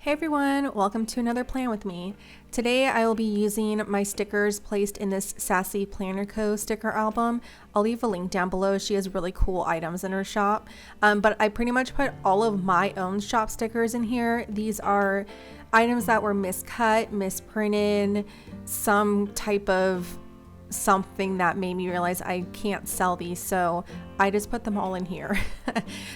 Hey everyone, welcome to another plan with me. Today I will be using my stickers placed in this Sassy Planner Co sticker album. I'll leave a link down below. She has really cool items in her shop, but I pretty much put all of my own shop stickers in here. These are items that were miscut, misprinted, some type of something that made me realize I can't sell these, so I just put them all in here.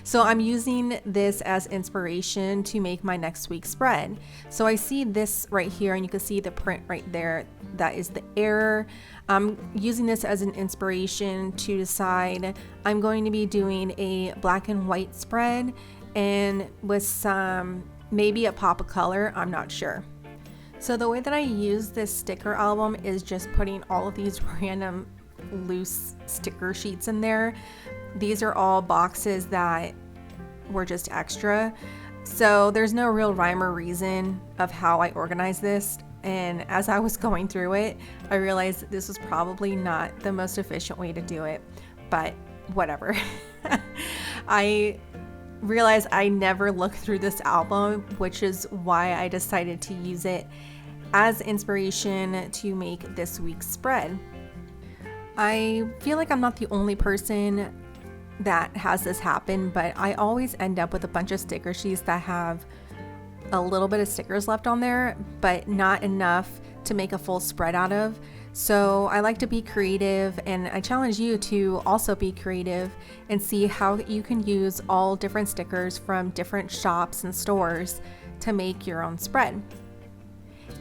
So I'm using this as inspiration to make my next week's spread. So I see this right here, and you can see the print right there. That is the error. I'm using this as an inspiration to decide I'm going to be doing a black and white spread and with some maybe a pop of color, I'm not sure. So the way that I use this sticker album is just putting all of these random loose sticker sheets in there. These are all boxes that were just extra. So there's no real rhyme or reason of how I organize this. And as I was going through it, I realized this was probably not the most efficient way to do it, but whatever. I realized I never looked through this album, which is why I decided to use it as inspiration to make this week's spread. I feel like I'm not the only person that has this happen, but I always end up with a bunch of sticker sheets that have a little bit of stickers left on there, but not enough to make a full spread out of. So I like to be creative, and I challenge you to also be creative and see how you can use all different stickers from different shops and stores to make your own spread.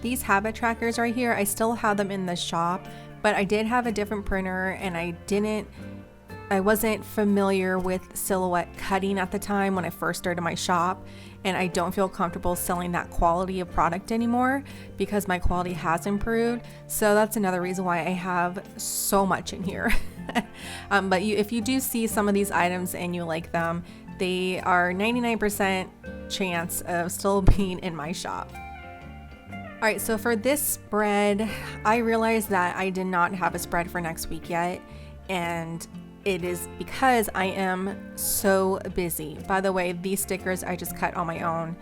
These habit trackers right here, I still have them in the shop, but I did have a different printer, and I wasn't familiar with silhouette cutting at the time when I first started my shop, and I don't feel comfortable selling that quality of product anymore because my quality has improved. So that's another reason why I have so much in here. But if you do see some of these items and you like them, they are 99% chance of still being in my shop. All right, so for this spread, I realized that I did not have a spread for next week yet, and it is because I am so busy. By the way, these stickers I just cut on my own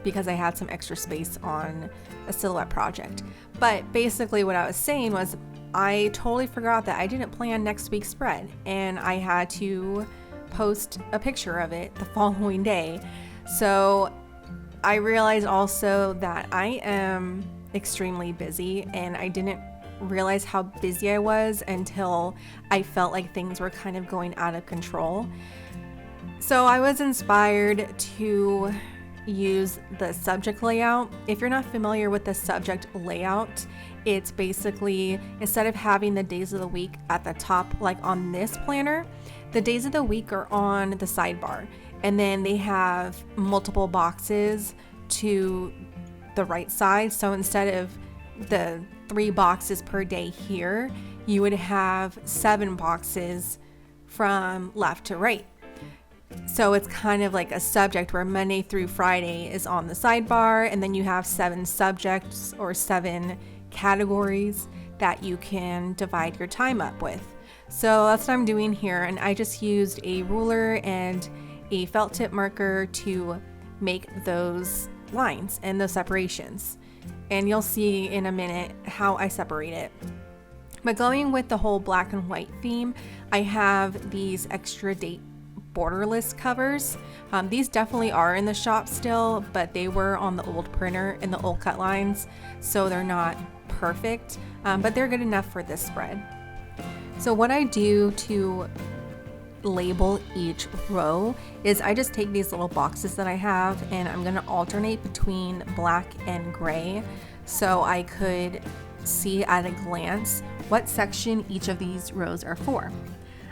because I had some extra space on a silhouette project. But basically what I was saying was I totally forgot that I didn't plan next week's spread, and I had to post a picture of it the following day. So I realized also that I am extremely busy, and I didn't realize how busy I was until I felt like things were kind of going out of control. So I was inspired to use the subject layout. If you're not familiar with the subject layout, it's basically, instead of having the days of the week at the top like on this planner, the days of the week are on the sidebar, and then they have multiple boxes to the right side. So instead of the 3 boxes per day here, you would have 7 boxes from left to right. So it's kind of like a subject where Monday through Friday is on the sidebar, and then you have 7 subjects or 7 categories that you can divide your time up with. So that's what I'm doing here, and I just used a ruler and a felt tip marker to make those lines and those separations. And you'll see in a minute how I separate it. But going with the whole black and white theme, I have these extra date borderless covers. These definitely are in the shop still, but they were on the old printer in the old cut lines, so they're not perfect, but they're good enough for this spread. So what I do to label each row is I just take these little boxes that I have, and I'm going to alternate between black and gray so I could see at a glance what section each of these rows are for.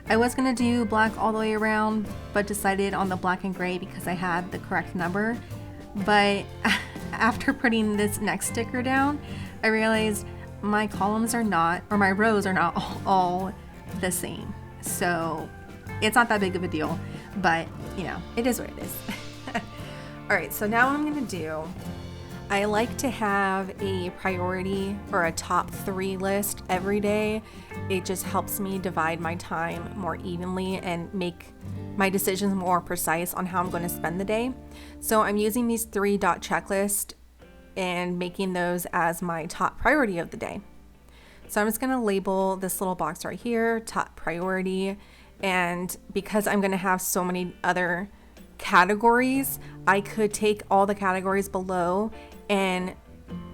I was going to do black all the way around, but decided on the black and gray because I had the correct number. But after putting this next sticker down, I realized my columns are not, or my rows are not all the same. So it's not that big of a deal, but you know, it is what it is. All right, so now what I'm going to do, I like to have a priority or a top 3 list every day. It just helps me divide my time more evenly and make my decisions more precise on how I'm going to spend the day. So I'm using these 3 dot checklist and making those as my top priority of the day. So I'm just going to label this little box right here, top priority. And because I'm going to have so many other categories, I could take all the categories below and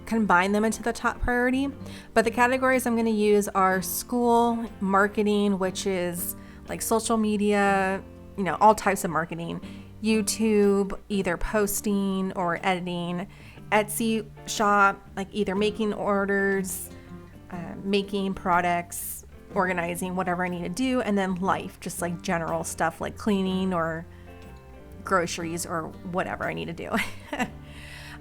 combine them into the top priority. But the categories I'm going to use are school, marketing, which is like social media, you know, all types of marketing, YouTube, either posting or editing, Etsy shop, like either making orders, making products, organizing whatever I need to do, and then life, just like general stuff like cleaning or groceries or whatever I need to do.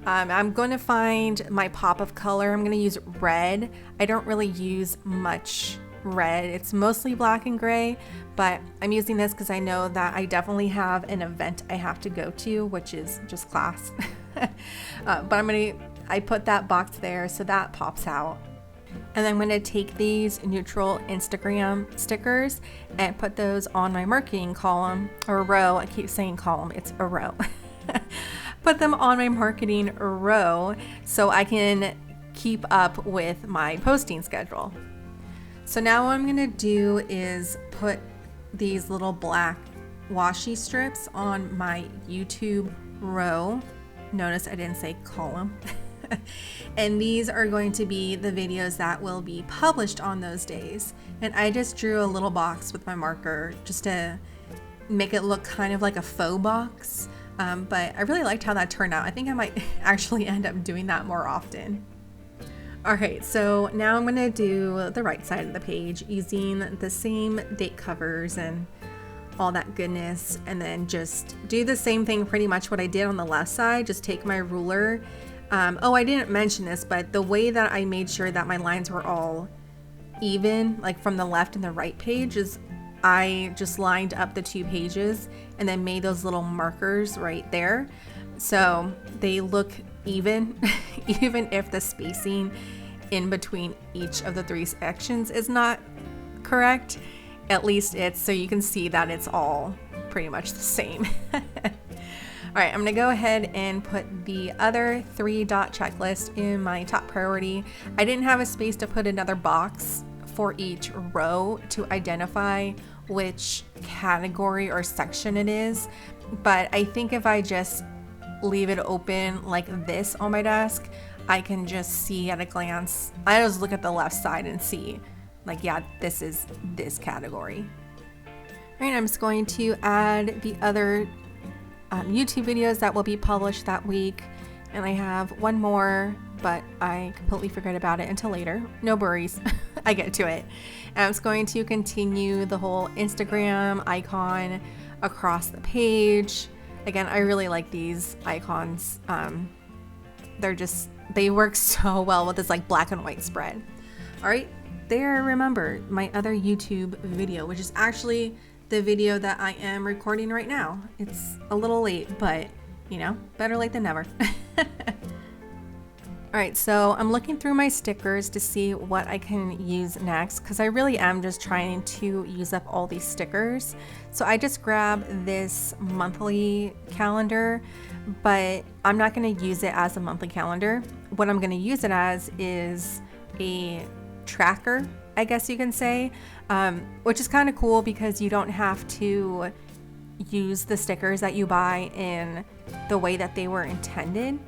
I'm going to find my pop of color. I'm going to use red. I don't really use much red. It's mostly black and gray, but I'm using this because I know that I definitely have an event I have to go to, which is just class. But I put that box there so that pops out. And then I'm going to take these neutral Instagram stickers and put those on my marketing column or row. I keep saying column, it's a row. Put them on my marketing row so I can keep up with my posting schedule. So now what I'm going to do is put these little black washi strips on my YouTube row. Notice I didn't say column. And these are going to be the videos that will be published on those days. And I just drew a little box with my marker just to make it look kind of like a faux box. But I really liked how that turned out. I think I might actually end up doing that more often. All right, so now I'm gonna do the right side of the page using the same date covers and all that goodness, and then just do the same thing pretty much what I did on the left side. Just take my ruler. Oh, I didn't mention this, but the way that I made sure that my lines were all even, like from the left and the right page, is I just lined up the two pages and then made those little markers right there. So they look even, even if the spacing in between each of the three sections is not correct. At least it's so you can see that it's all pretty much the same. All right, I'm gonna go ahead and put the other 3-dot checklist in my top priority. I didn't have a space to put another box for each row to identify which category or section it is, but I think if I just leave it open like this on my desk, I can just see at a glance. I just look at the left side and see, like, yeah, this is this category. All right, I'm just going to add the other YouTube videos that will be published that week. And I have one more, but I completely forget about it until later. No worries, I get to it. And I'm just going to continue the whole Instagram icon across the page. Again, I really like these icons. They work so well with this like black and white spread. All right, there, remember my other YouTube video, which is actually the video that I am recording right now. It's a little late, but you know, better late than never. All right, so I'm looking through my stickers to see what I can use next, because I really am just trying to use up all these stickers. So I just grabbed this monthly calendar, but I'm not going to use it as a monthly calendar. What I'm going to use it as is a tracker, I guess you can say, which is kind of cool because you don't have to use the stickers that you buy in the way that they were intended.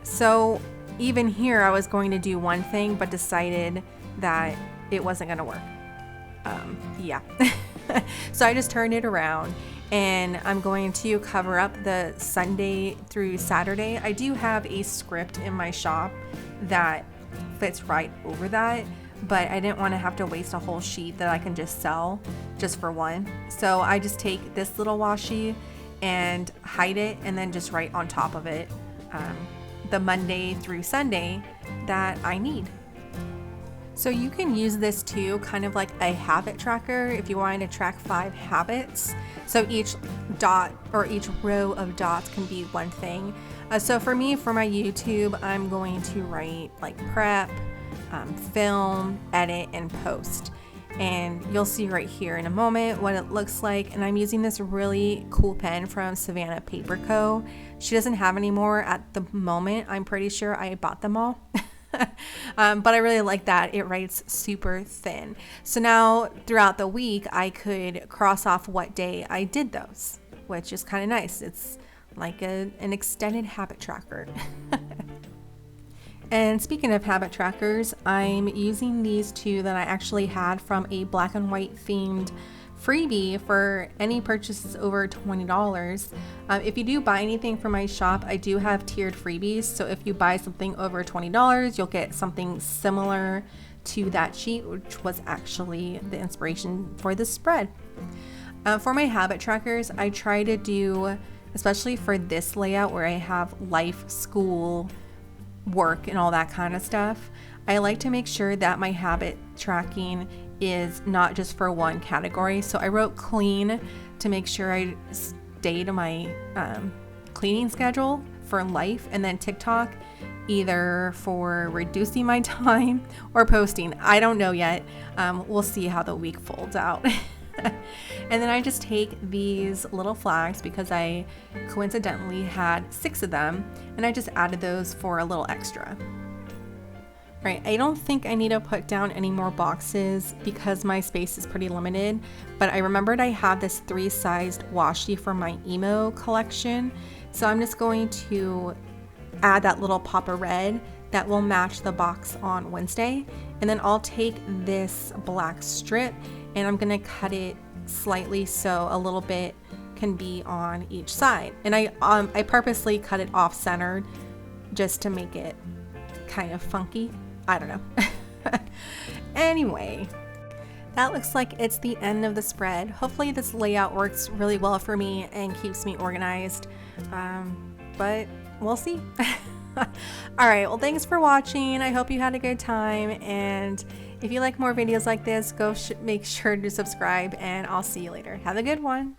So even here I was going to do one thing but decided that it wasn't going to work. Yeah. So I just turned it around and I'm going to cover up the Sunday through Saturday. I do have a script in my shop that fits right over that, but I didn't want to have to waste a whole sheet that I can just sell just for one. So I just take this little washi and hide it and then just write on top of it the Monday through Sunday that I need. So you can use this too, kind of like a habit tracker if you wanted to track 5 habits. So each dot or each row of dots can be one thing. So for me, for my YouTube, I'm going to write like prep, film, edit, and post. and you'll see right here in a moment what it looks like. And I'm using this really cool pen from Savannah Paper Co. She doesn't have any more at the moment. I'm pretty sure I bought them all. But I really like that. It writes super thin. So now throughout the week, I could cross off what day I did those, which is kind of nice. It's like an extended habit tracker. And speaking of habit trackers, I'm using these two that I actually had from a black and white themed freebie for any purchases over $20. If you do buy anything from my shop, I do have tiered freebies. So if you buy something over $20, you'll get something similar to that sheet, which was actually the inspiration for this spread. For my habit trackers, I try to do, especially for this layout where I have life, school, work, and all that kind of stuff, I like to make sure that my habit tracking is not just for one category. So I wrote clean to make sure I stay to my cleaning schedule for life, and then TikTok either for reducing my time or posting. I don't know yet. We'll see how the week folds out. And then I just take these little flags because I coincidentally had 6 of them, and I just added those for a little extra. Right, I don't think I need to put down any more boxes because my space is pretty limited, but I remembered I have this 3-sized washi for my emo collection, so I'm just going to add that little pop of red that will match the box on Wednesday. And then I'll take this black strip and I'm gonna cut it slightly so a little bit can be on each side. And I purposely cut it off-centered just to make it kind of funky. I don't know. Anyway, that looks like it's the end of the spread. Hopefully this layout works really well for me and keeps me organized, but we'll see. All right, well, thanks for watching. I hope you had a good time, and if you like more videos like this, go make sure to subscribe, and I'll see you later. Have a good one.